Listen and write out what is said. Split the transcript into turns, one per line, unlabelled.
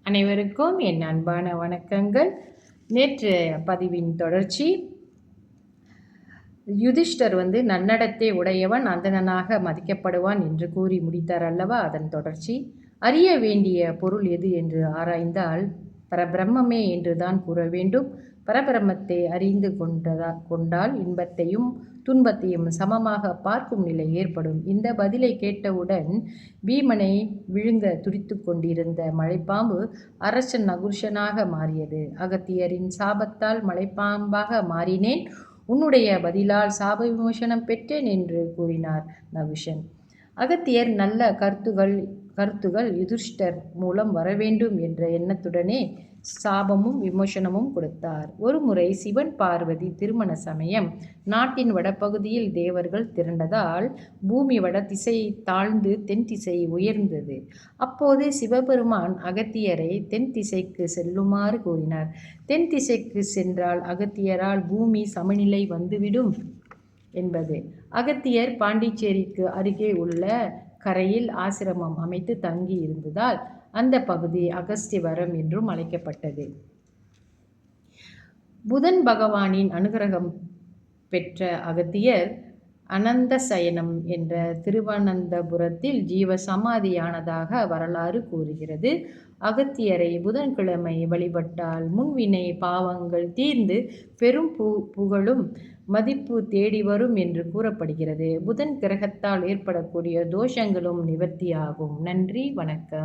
அனைவருக்கும் என் அன்பான வணக்கங்கள். நேற்று பதிவின் தொடர்ச்சி. யுதிஷ்டர் நன்னடத்தை உடையவன், அந்தணனாக மதிக்கப்படுவான் என்று கூறி முடித்தார் அல்லவா? அதன் தொடர்ச்சி. அறிய வேண்டிய பொருள் எது என்று ஆராய்ந்தால் பரபிரம்மே என்றுதான் கூற வேண்டும். பரபிரம்மத்தை அறிந்து கொண்டால் இன்பத்தையும் துன்பத்தையும் சமமாக பார்க்கும் நிலை ஏற்படும். இந்த பதிலை கேட்டவுடன் பீமனை விழுங்க துடித்து கொண்டிருந்த மலைப்பாம்பு அரசன் நகுஷனாக மாறியது. அகத்தியரின் சாபத்தால் மலைப்பாம்பாக மாறினேன், உன்னுடைய பதிலால் சாப விமோசனம் பெற்றேன் என்று கூறினார் நகுஷன். அகத்தியர் நல்ல கருத்துகள் யுதிஷ்டர் மூலம் வரவேண்டும் என்ற எண்ணத்துடனே சாபமும் விமோசனமும் கொடுத்தார். ஒருமுறை சிவன் பார்வதி திருமண சமயம் நாட்டின் வடபகுதியில் தேவர்கள் திரண்டதால் பூமி வடதிசை தாழ்ந்து தென் திசை உயர்ந்தது. அப்போது சிவபெருமான் அகத்தியரை தென் திசைக்கு செல்லுமாறு கூறினார். தென் திசைக்கு சென்றால் அகத்தியரால் பூமி சமநிலை வந்துவிடும் என்பது. அகத்தியர் பாண்டிச்சேரிக்கு அருகே உள்ள கரையில் ஆசிரமம் அமைத்து தங்கி இருந்ததால் அந்த பகுதி அகஸ்தியவரம் என்றும் அழைக்கப்பட்டது. புதன் பகவானின் அனுகிரகம் பெற்ற அகத்தியர் அனந்தசயனம் என்ற திருவனந்தபுரத்தில் ஜீவ சமாதியானதாக வரலாறு கூறுகிறது. அகத்தியரை புதன்கிழமை வழிபட்டால் முன்வினை பாவங்கள் தீர்ந்து பெரும் புகழும் மதிப்பு தேடி வரும் என்று கூறப்படுகிறது. புதன் கிரகத்தால் ஏற்படக்கூடிய தோஷங்களும் நிவர்த்தியாகும். நன்றி, வணக்கம்.